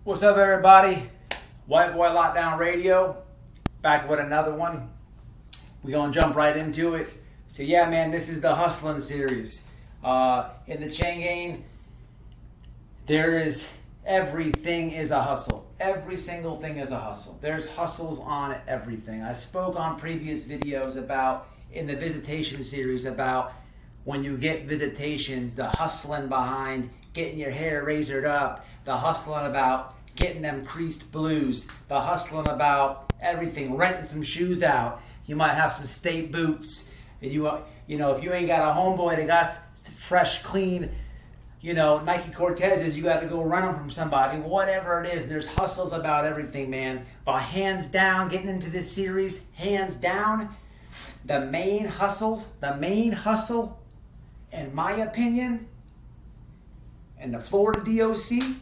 What's up, everybody? White Boy Lockdown Radio, back with another one. We're gonna jump right into it. So yeah, man, this is the hustling series. In the chain gang, everything is a hustle. Every single thing is a hustle. There's hustles on everything. I spoke on previous videos about, in the visitation series, about when you get visitations, the hustling behind getting your hair razored up, the hustling about getting them creased blues, the hustling about everything, renting some shoes out. You might have some state boots. If you ain't got a homeboy that got fresh, clean, Nike Cortezes, you got to go run them from somebody. Whatever it is, there's hustles about everything, man. But hands down, getting into this series, hands down, the main hustle, in my opinion, in the Florida DOC,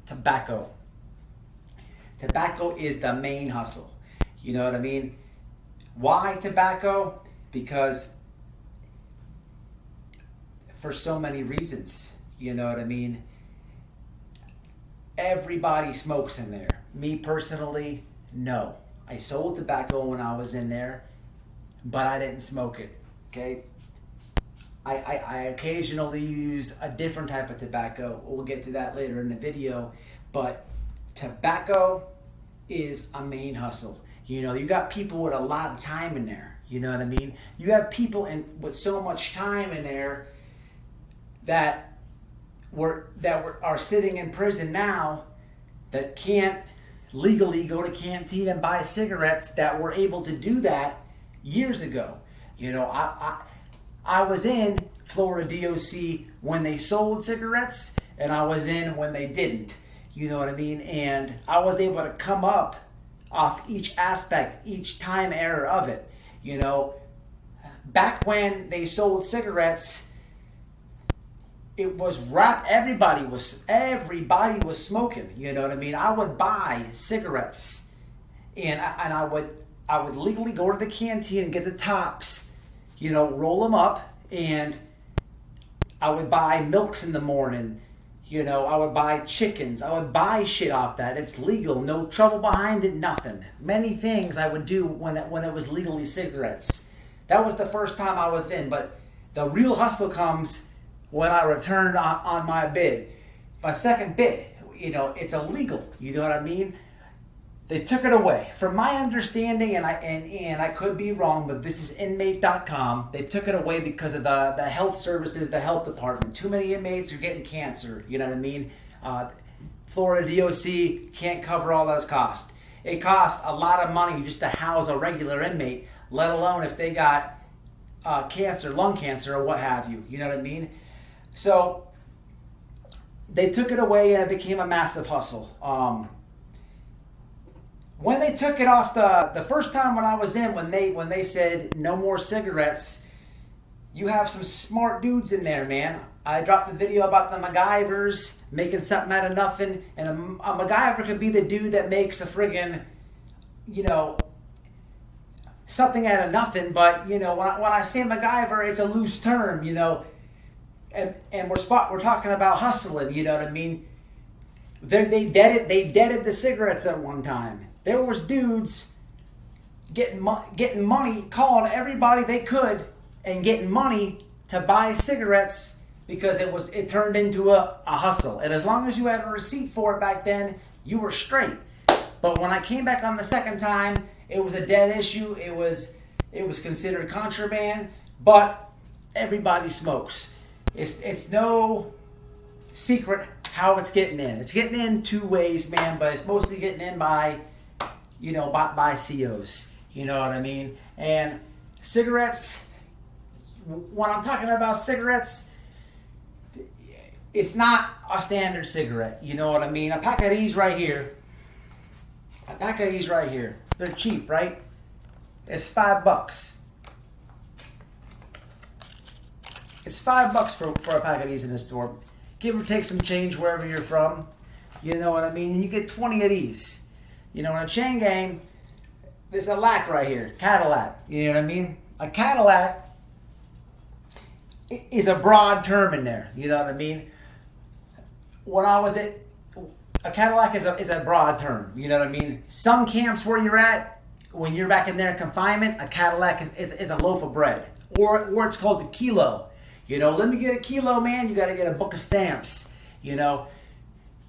tobacco. Tobacco is the main hustle. You know what I mean? Why tobacco? Because for so many reasons. You know what I mean? Everybody smokes in there. Me personally, no. I sold tobacco when I was in there, but I didn't smoke it. Okay? I occasionally used a different type of tobacco. We'll get to that later in the video. But tobacco is a main hustle. You got people with a lot of time in there. You know what I mean? You have people with so much time in there that are sitting in prison now that can't legally go to canteen and buy cigarettes that were able to do that years ago. I was in Florida DOC when they sold cigarettes, and I was in when they didn't. You know what I mean? And I was able to come up off each aspect, each time era of it. Back when they sold cigarettes, it was rap. Everybody was smoking. You know what I mean? I would buy cigarettes, and I would legally go to the canteen and get the tops. Roll them up, and I would buy milks in the morning. I would buy chickens. I would buy shit off that. It's legal. No trouble behind it, nothing. Many things I would do when it was legally cigarettes. That was the first time I was in, but the real hustle comes when I returned on my bid. My second bid, it's illegal. You know what I mean? They took it away. From my understanding, and I could be wrong, but this is inmate.com. They took it away because of the health services, the health department. Too many inmates are getting cancer. You know what I mean? Florida DOC can't cover all those costs. It costs a lot of money just to house a regular inmate, let alone if they got cancer, lung cancer, or what have you. You know what I mean? So they took it away, and it became a massive hustle. When they took it off, the first time when I was in, when they said no more cigarettes, you have some smart dudes in there, man. I dropped a video about the MacGyvers making something out of nothing, and a MacGyver could be the dude that makes a friggin', something out of nothing. But when I say MacGyver, it's a loose term, and we're talking about hustling. You know what I mean? They deaded the cigarettes at one time. There was dudes getting money, calling everybody they could, and getting money to buy cigarettes because it turned into a hustle. And as long as you had a receipt for it back then, you were straight. But when I came back on the second time, it was a dead issue. It was considered contraband, but everybody smokes. It's no secret how it's getting in. It's getting in two ways, man, but it's mostly getting in by COs. You know what I mean? And cigarettes, when I'm talking about cigarettes, it's not a standard cigarette. You know what I mean? A pack of these right here. They're cheap, right? It's $5. It's $5 for a pack of these in the store. Give or take some change wherever you're from. You know what I mean? And you get 20 of these. In a chain gang, there's a lack right here. Cadillac. You know what I mean? A Cadillac is a broad term in there. You know what I mean? when I was a Cadillac is a broad term. You know what I mean? Some camps where you're at, when you're back in there in confinement, a Cadillac is a loaf of bread, or it's called a kilo. You know, let me get a kilo, man. You got to get a book of stamps. You know,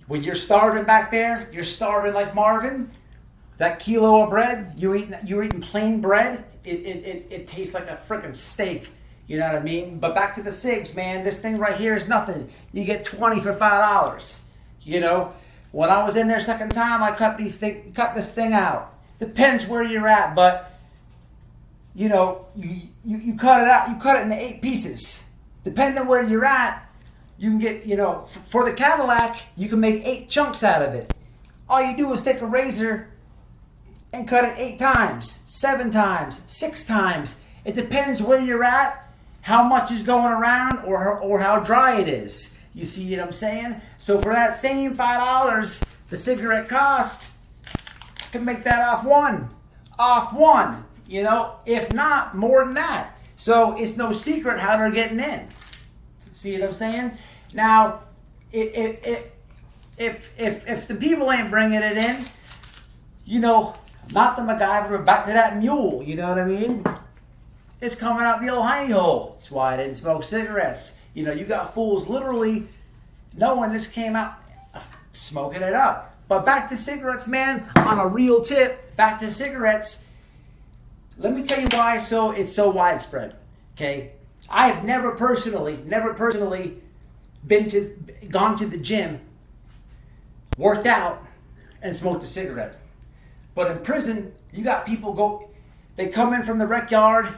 when you're starving back there, you're starving like Marvin. That kilo of bread, you're eating plain bread. It tastes like a freaking steak. You know what I mean? But back to the cigs, man. This thing right here is nothing. You get 20 for $5. You know, when I was in there second time, I cut this thing out. Depends where you're at, but you know, you cut it out. You cut it into 8 pieces. Depending on where you're at, you can get, you know, for the Cadillac, you can make 8 chunks out of it. All you do is take a razor and cut it 8 times, 7 times, 6 times. It depends where you're at, how much is going around, or how dry it is. You see what I'm saying? So for that same $5 the cigarette cost, I can make that off one, you know, if not more than that. So it's no secret how they're getting in. See what I'm saying? Now, if the people ain't bringing it in, you know, not the MacGyver, back to that mule, you know what I mean? It's coming out the old hiney hole. That's why I didn't smoke cigarettes. You know, you got fools literally knowing this came out, smoking it up. But back to cigarettes, man, on a real tip, back to cigarettes, let me tell you why it's so widespread, okay? I have never personally gone to the gym, worked out, and smoked a cigarette. But in prison, you got people they come in from the rec yard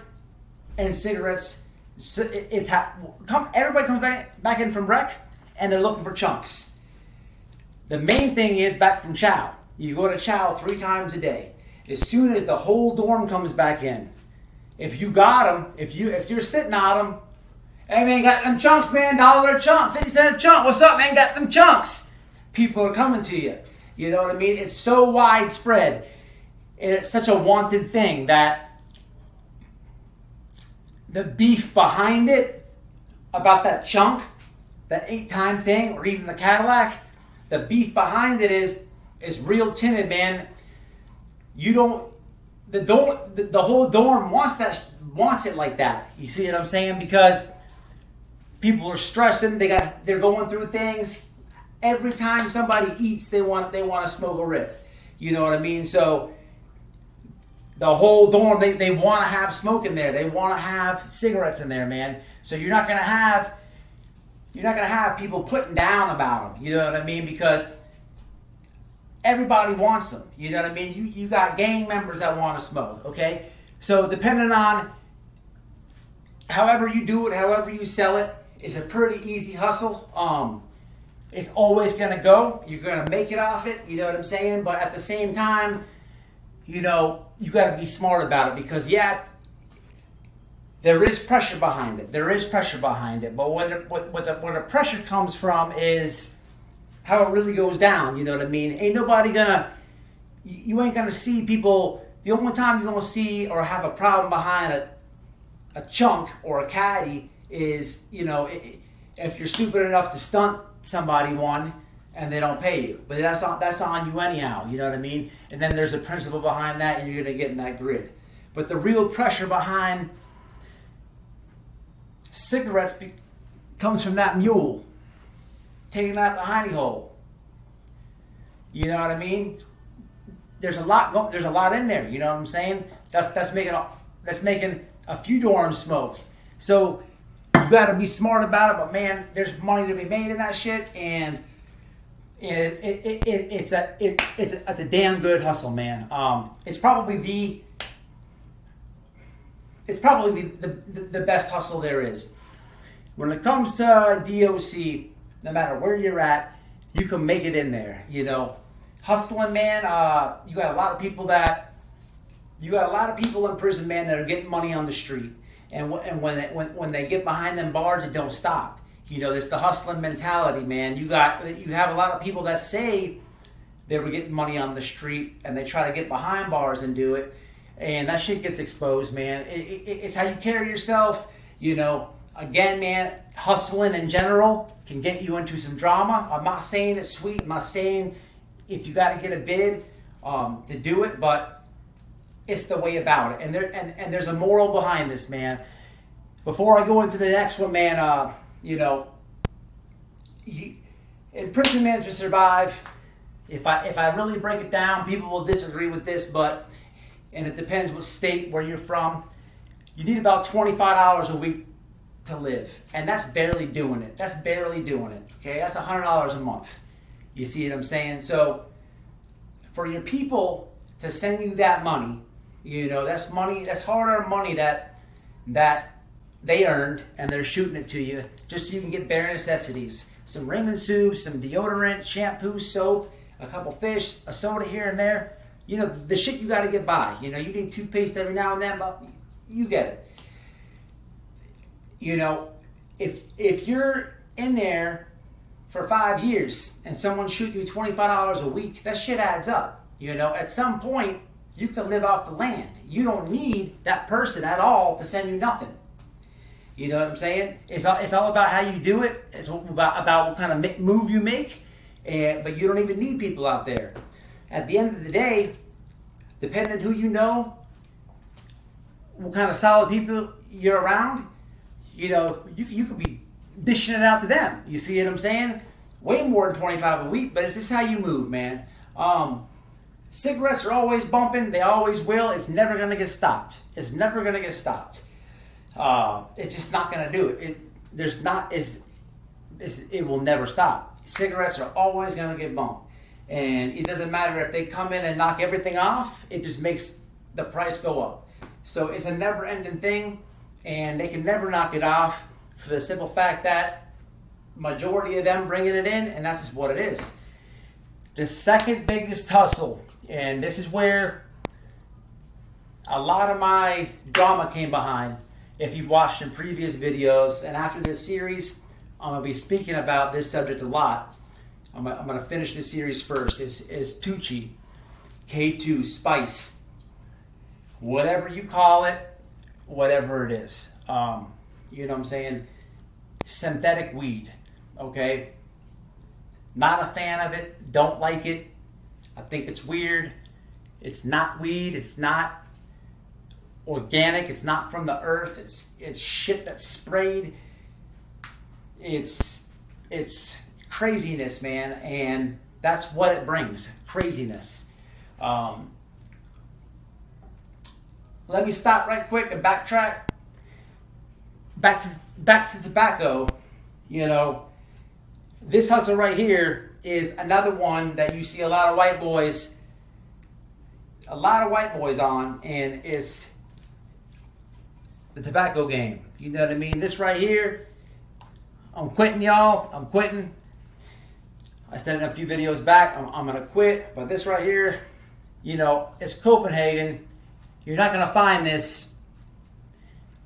and cigarettes. Everybody comes back in from rec and they're looking for chunks. The main thing is back from chow. You go to chow 3 times a day. As soon as the whole dorm comes back in, if you got them, if you're sitting on them, hey man, got them chunks, man, $1 a chunk, 50 cents a chunk. What's up, man? Got them chunks. People are coming to you. You know what I mean? It's so widespread. It's such a wanted thing that the beef behind it about that chunk, that 8-time thing, or even the Cadillac, the beef behind it is real timid, man. The whole dorm wants it like that. You see what I'm saying? Because people are stressing. They're going through things. Every time somebody eats, they want to smoke a rip. You know what I mean? So the whole dorm, they want to have smoke in there. They want to have cigarettes in there, man. So you're not gonna have people putting down about them. You know what I mean? Because everybody wants them. You know what I mean? You got gang members that want to smoke. Okay, so depending on however you do it, however you sell it, it's a pretty easy hustle. It's always gonna go. You're gonna make it off it. You know what I'm saying? But at the same time, you know, you got to be smart about it because there is pressure behind it. But when the pressure comes from is how it really goes down. You know what I mean? You ain't gonna see people. The only time you're gonna see or have a problem behind a chunk or a caddy is, you know, if you're stupid enough to stunt somebody one and they don't pay you. But that's on you anyhow, you know what I mean? And then there's a principle behind that and you're going to get in that grid. But the real pressure behind cigarettes comes from that mule taking out the hiney hole. You know what I mean? There's a lot in there, you know what I'm saying? That's making a few dorms smoke. So you got to be smart about it, but man, there's money to be made in that shit, and it's a damn good hustle, man. It's probably the best hustle there is. When it comes to DOC, no matter where you're at, you can make it in there. You know, hustling, man. You got a lot of people in prison, man, that are getting money on the street. And when they get behind them bars, it don't stop. You know, it's the hustling mentality, man. You have a lot of people that say they were getting money on the street and they try to get behind bars and do it, and that shit gets exposed, man. It's how you carry yourself. You know, Again, man, hustling in general can get you into some drama. I'm not saying it's sweet. I'm not saying if you got to get a bid to do it, but it's the way about it. And there's a moral behind this, man. Before I go into the next one, man, in prison, man, to survive, if I really break it down, people will disagree with this, and it depends what state, where you're from, you need about 25 hours a week to live. And that's barely doing it. Okay? That's $100 a month. You see what I'm saying? So for your people to send you that money, that's money, that's hard-earned money that they earned, and they're shooting it to you just so you can get bare necessities. Some ramen soup, some deodorant, shampoo, soap, a couple fish, a soda here and there. The shit you got to get by. You need toothpaste every now and then, but you get it. If you're in there for 5 years and someone's shooting you $25 a week, that shit adds up. At some point, you can live off the land. You don't need that person at all to send you nothing. You know what I'm saying? It's all about how you do it. It's about what kind of move you make. But you don't even need people out there. At the end of the day, depending on who you know, what kind of solid people you're around, you could be dishing it out to them. You see what I'm saying? Way more than 25 a week, but it's just how you move, man. Cigarettes are always bumping. They always will. It's never going to get stopped. It's just not going to do it. It will never stop. Cigarettes are always going to get bumped. And it doesn't matter if they come in and knock everything off. It just makes the price go up. So it's a never-ending thing, and they can never knock it off for the simple fact that majority of them bringing it in, and that's just what it is. The second biggest hustle, and this is where a lot of my drama came behind. If you've watched in previous videos, and after this series, I'm going to be speaking about this subject a lot. I'm going to finish this series first. Is Tucci, K-2, Spice, whatever you call it, whatever it is. You know what I'm saying? Synthetic weed, okay? Not a fan of it. Don't like it. I think it's weird. It's not weed. It's not organic. It's not from the earth. It's shit that's sprayed. It's craziness, man, and that's what it brings. Craziness. Let me stop right quick and backtrack. Back to tobacco. This hustle right here is another one that you see a lot of white boys on, and it's the tobacco game. You know what I mean? This right here, I'm quitting, y'all. I'm quitting. I said in a few videos back, I'm going to quit. But this right here, it's Copenhagen. You're not going to find this.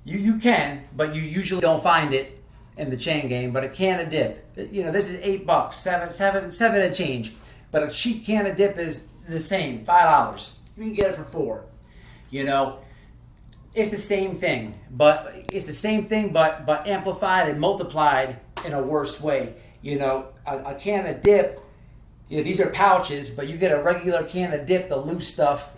You can, but you usually don't find it in the chain game. But a can of dip, this is $8, seven and change. But a cheap can of dip is the same, $5. You can get it for $4. It's the same thing, but amplified and multiplied in a worse way. A can of dip, these are pouches, but you get a regular can of dip, the loose stuff,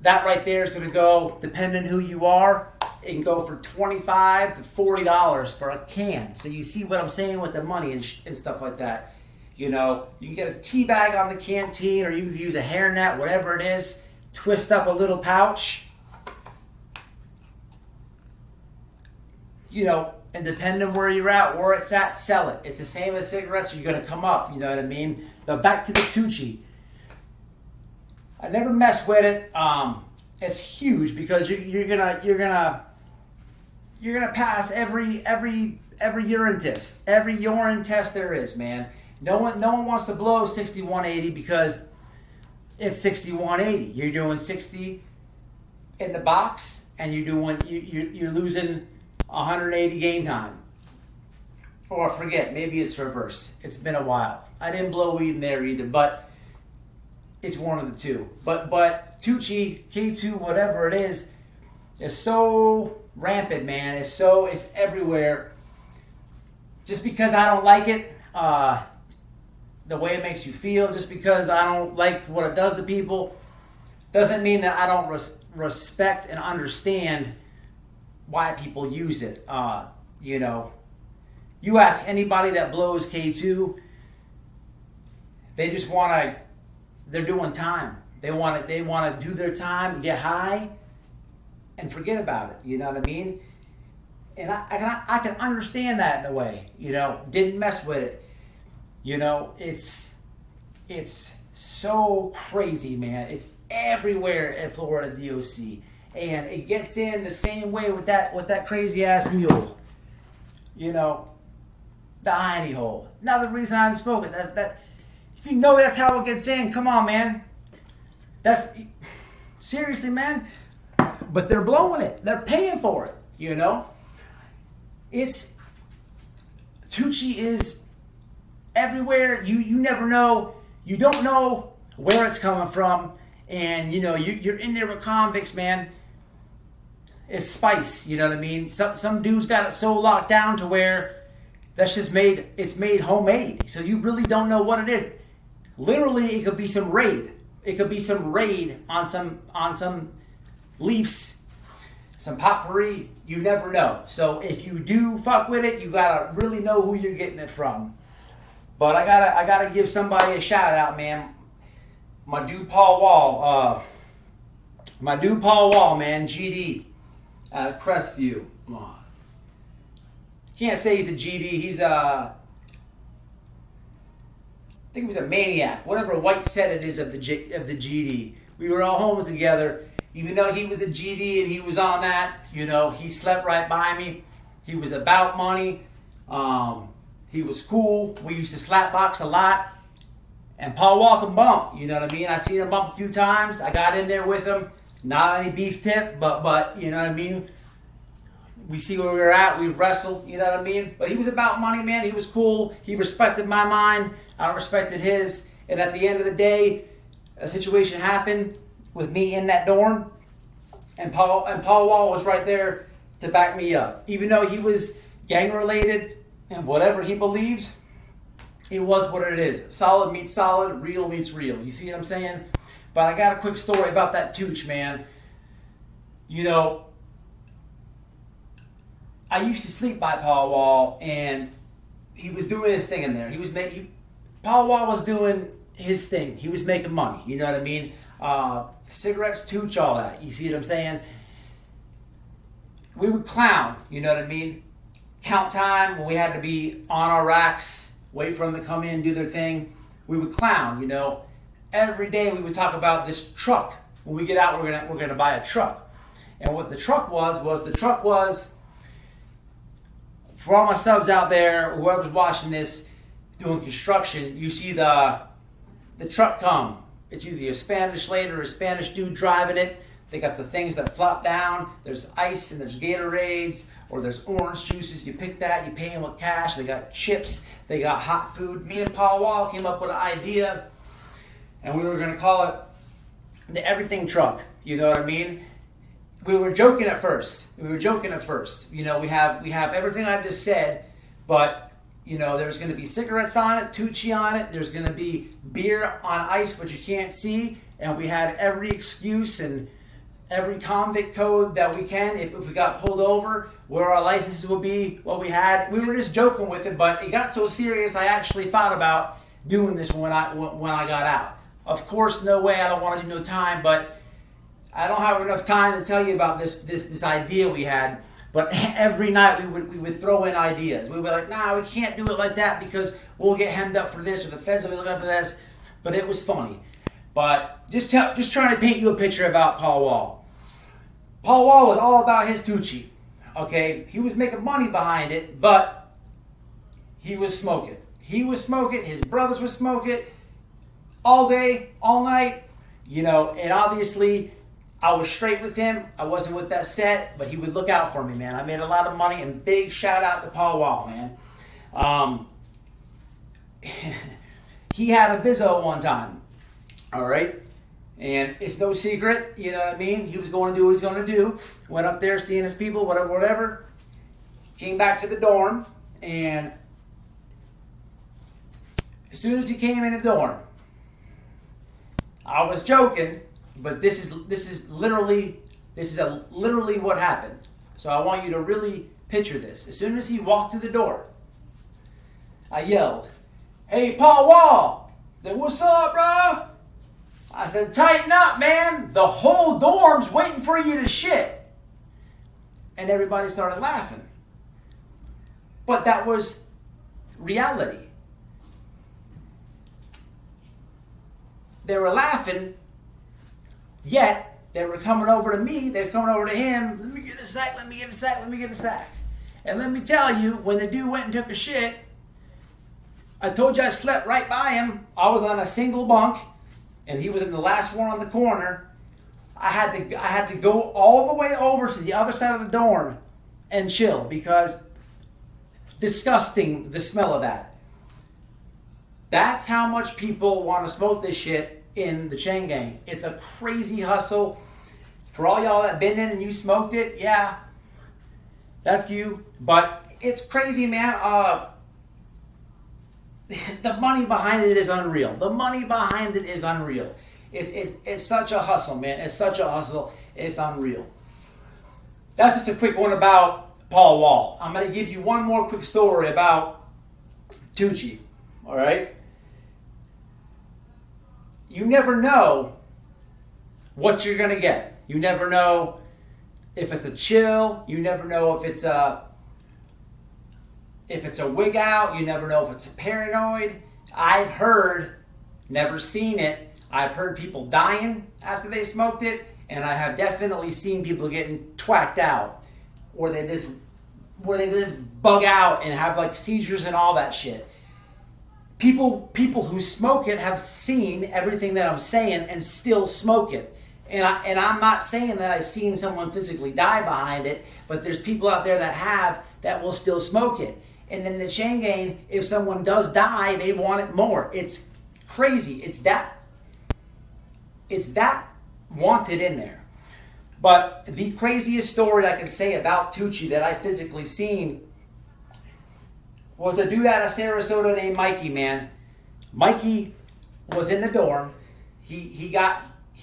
that right there is going to go, depending who you are, it can go for $25 to $40 for a can. So you see what I'm saying with the money and stuff like that. You can get a tea bag on the canteen, or you can use a hairnet, whatever it is, twist up a little pouch, and depending on where you're at, where it's at, sell it. It's the same as cigarettes. You're going to come up, you know what I mean? But back to the Tucci. I never mess with it. It's huge because you're gonna pass every urine test, there is, man. No one wants to blow 6180 because it's 6180. You're doing 60 in the box, and you're losing 180 game time. Or forget, maybe it's reverse. It's been a while. I didn't blow weed in there either, but it's one of the two. But Tucci, K-2, whatever it is so rampant, man. It's everywhere. Just because I don't like it, the way it makes you feel, just because I don't like what it does to people, doesn't mean that I don't respect and understand why people use it. You know, you ask anybody that blows K-2, they just they're doing time. They want to do their time, get high, and forget about it. You know what I mean? And I can understand that in a way. You know, didn't mess with it. You know, it's so crazy, man. It's everywhere at Florida DOC, and it gets in the same way with that crazy ass mule. You know, the hiney hole. Another reason I didn't smoke it. That if you know that's how it gets in, come on, man. That's seriously, man. But they're blowing it. They're paying for it. You know, it's Tucci is everywhere. You never know. You don't know where it's coming from, and you know you're in there with convicts, man. It's spice. You know what I mean? Some dudes got it so locked down to where that's just it's made homemade. So you really don't know what it is. Literally, it could be some raid. It could be some raid on some leaves, some potpourri. You never know. So if you do fuck with it, you gotta really know who you're getting it from. But I gotta give somebody a shout out, man. My dude Paul Wall, man, GD out of Crestview. Can't say he's a GD. He's I think he was a maniac, whatever white set it is of the GD. We were all homes together. Even though he was a GD and he was on that, you know, he slept right by me. He was about money. He was cool. We used to slap box a lot. And Paul Wall can bump, you know what I mean? I seen him bump a few times. I got in there with him. Not any beef tip, but you know what I mean? We see where we were at. We wrestled, you know what I mean? But he was about money, man. He was cool. He respected my mind. I respected his. And at the end of the day, a situation happened with me in that dorm. And Paul Wall was right there to back me up. Even though he was gang related and whatever he believed, it was what it is. Solid meets solid, real meets real. You see what I'm saying? But I got a quick story about that Tucci, man. You know, I used to sleep by Paul Wall, and he was doing his thing in there. Paul Wall was doing his thing. He was making money. You know what I mean? Cigarettes, Tucci, all that. You see what I'm saying? We would clown. You know what I mean? Count time when we had to be on our racks, wait for them to come in, do their thing. We would clown. You know, every day we would talk about this truck. When we get out, we're gonna buy a truck. And what the truck was for all my subs out there, whoever's watching this, doing construction, you see the truck come. It's usually a Spanish lady or a Spanish dude driving it. They got the things that flop down. There's ice and there's Gatorades or there's orange juices. You pick that, you pay them with cash. They got chips. They got hot food. Me and Paul Wall came up with an idea, and we were going to call it the everything truck. You know what I mean? We were joking at first. You know, we have everything I just said, but you know, there's going to be cigarettes on it, Tucci on it. There's going to be beer on ice, but you can't see. And we had every excuse and every convict code that we can. If we got pulled over, where our licenses would be, what we had. We were just joking with it, but it got so serious. I actually thought about doing this when I got out. Of course, no way. I don't want to do no time, but I don't have enough time to tell you about this idea we had. But every night we would throw in ideas. We would be like, nah, we can't do it like that because we'll get hemmed up for this, or the feds will be looking for this. But it was funny. But just trying to paint you a picture about Paul Wall. Paul Wall was all about his Tucci. Okay, he was making money behind it, but he was smoking. His brothers would smoke it all day, all night. You know, and obviously I was straight with him. I wasn't with that set, but he would look out for me, man. I made a lot of money, and big shout out to Paul Wall, man. He had a Vizzo one time, all right? And it's no secret, you know what I mean? He was going to do what he was going to do. Went up there, seeing his people, whatever. Came back to the dorm, and as soon as he came in the dorm, I was joking, but this is literally what happened. So I want you to really picture this. As soon as he walked through the door, I yelled, "Hey, Paul Wall!" Then, "What's up, bro?" I said, "Tighten up, man. The whole dorm's waiting for you to shit." And everybody started laughing. But that was reality. They were laughing, yet they were coming over to me, they were coming over to him. "Let me get a sack, let me get a sack, let me get a sack." And let me tell you, when the dude went and took a shit, I told you I slept right by him. I was on a single bunk, and he was in the last one on the corner. I had to go all the way over to the other side of the dorm and chill, because disgusting, the smell of that. That's how much people want to smoke this shit in the chain gang. It's a crazy hustle. For all y'all that been in and you smoked it, yeah, that's you. But it's crazy, man. The money behind it is unreal. The money behind it is unreal. It's such a hustle, man. It's such a hustle. It's unreal. That's just a quick one about Paul Wall. I'm going to give you one more quick story about Tucci. All right? You never know what you're going to get. You never know if it's a chill. You never know if it's a wig out. You never know if it's a paranoid. I've heard, never seen it, I've heard people dying after they smoked it, and I have definitely seen people getting twacked out, or they just bug out and have like seizures and all that shit. People who smoke it have seen everything that I'm saying and still smoke it. And I'm not saying that I've seen someone physically die behind it, but there's people out there that will still smoke it. And then the chain gang, if someone does die, they want it more. It's crazy. It's that wanted in there. But the craziest story I can say about Tucci that I physically seen was a dude out of Sarasota named Mikey, man. Mikey was in the dorm. He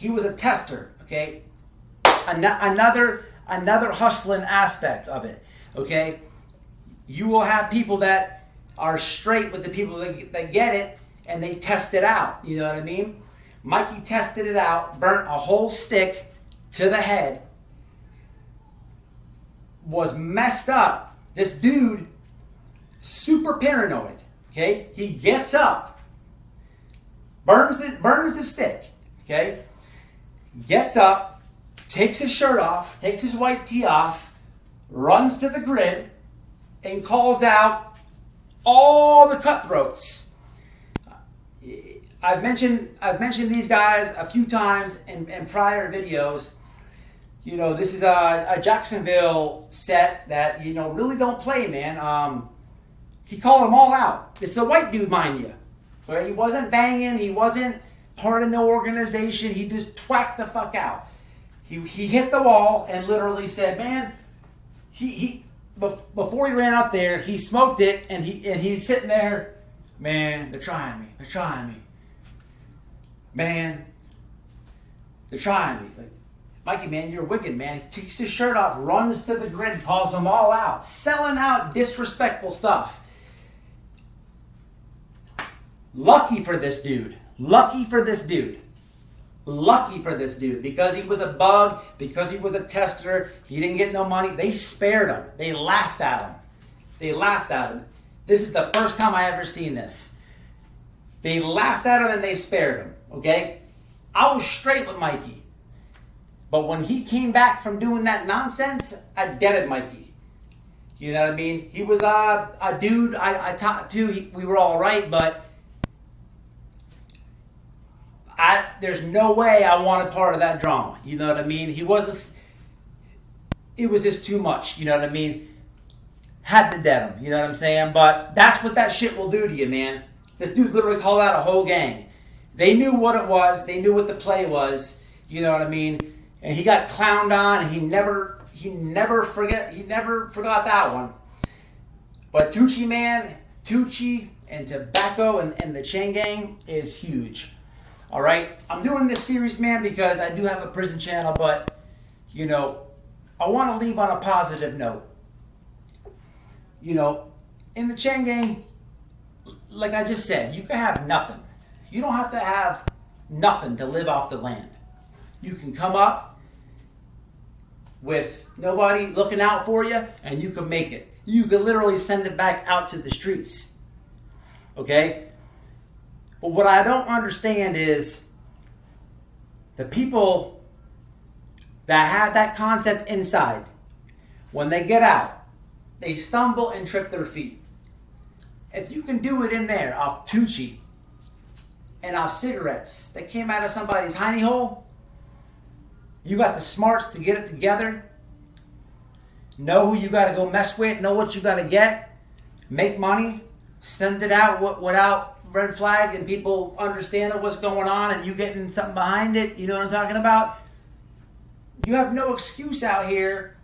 was a tester, okay? Another hustling aspect of it, okay? You will have people that are straight with the people that get it, and they test it out, you know what I mean? Mikey tested it out, burnt a whole stick to the head, was messed up. This dude, super paranoid, okay? He gets up, burns the stick, okay? Gets up, takes his shirt off, takes his white tee off, runs to the grid, and calls out all the cutthroats. I've mentioned these guys a few times in prior videos. You know, this is a Jacksonville set that, you know, really don't play, man. He called them all out. This is a white dude, mind you. Right? He wasn't banging. He wasn't part of no organization. He just twacked the fuck out. He hit the wall and literally said, man, before he ran up there, he smoked it, and he's sitting there, man, they're trying me. Man, they're trying me. Like, Mikey, man, you're wicked, man. He takes his shirt off, runs to the grid, calls them all out, selling out disrespectful stuff. Lucky for this dude, because he was a bug, because he was a tester, he didn't get no money. They spared him. They laughed at him. This is the first time I ever seen this. They laughed at him and they spared him, okay? I was straight with Mikey. But when he came back from doing that nonsense, I deaded Mikey. You know what I mean? He was a dude I talked to. We were all right, but there's no way I wanted part of that drama. You know what I mean? It was just too much. You know what I mean? Had to dead him. You know what I'm saying? But that's what that shit will do to you, man. This dude literally called out a whole gang. They knew what it was. They knew what the play was. You know what I mean? And he got clowned on, and he never forgot that one. But Tucci and tobacco and the chain gang is huge. All right, I'm doing this series, man, because I do have a prison channel, but you know, I want to leave on a positive note. You know, in the chain gang, like I just said, you can have nothing. You don't have to have nothing to live off the land. You can come up with nobody looking out for you, and you can make it. You can literally send it back out to the streets. Okay? But what I don't understand is the people that have that concept inside, when they get out, they stumble and trip their feet. If you can do it in there off Tucci and off cigarettes that came out of somebody's hiney hole, you got the smarts to get it together, know who you got to go mess with, know what you got to get, make money, send it out without red flag and people understanding what's going on and you getting something behind it. You know what I'm talking about? You have no excuse out here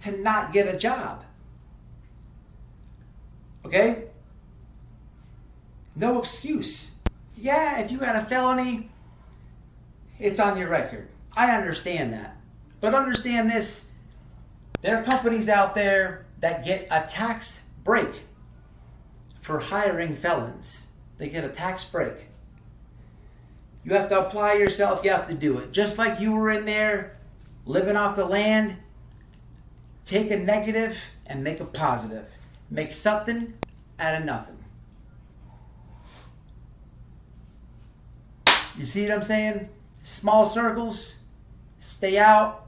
to not get a job. Okay? No excuse. Yeah, if you got a felony, it's on your record. I understand that. But understand this, there are companies out there that get a tax break for hiring felons. They get a tax break. You have to apply yourself, you have to do it. Just like you were in there living off the land, take a negative and make a positive. Make something out of nothing. You see what I'm saying? Small circles, stay out,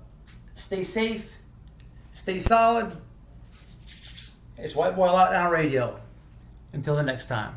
stay safe, stay solid. It's White Boy Lockdown Radio. Until the next time.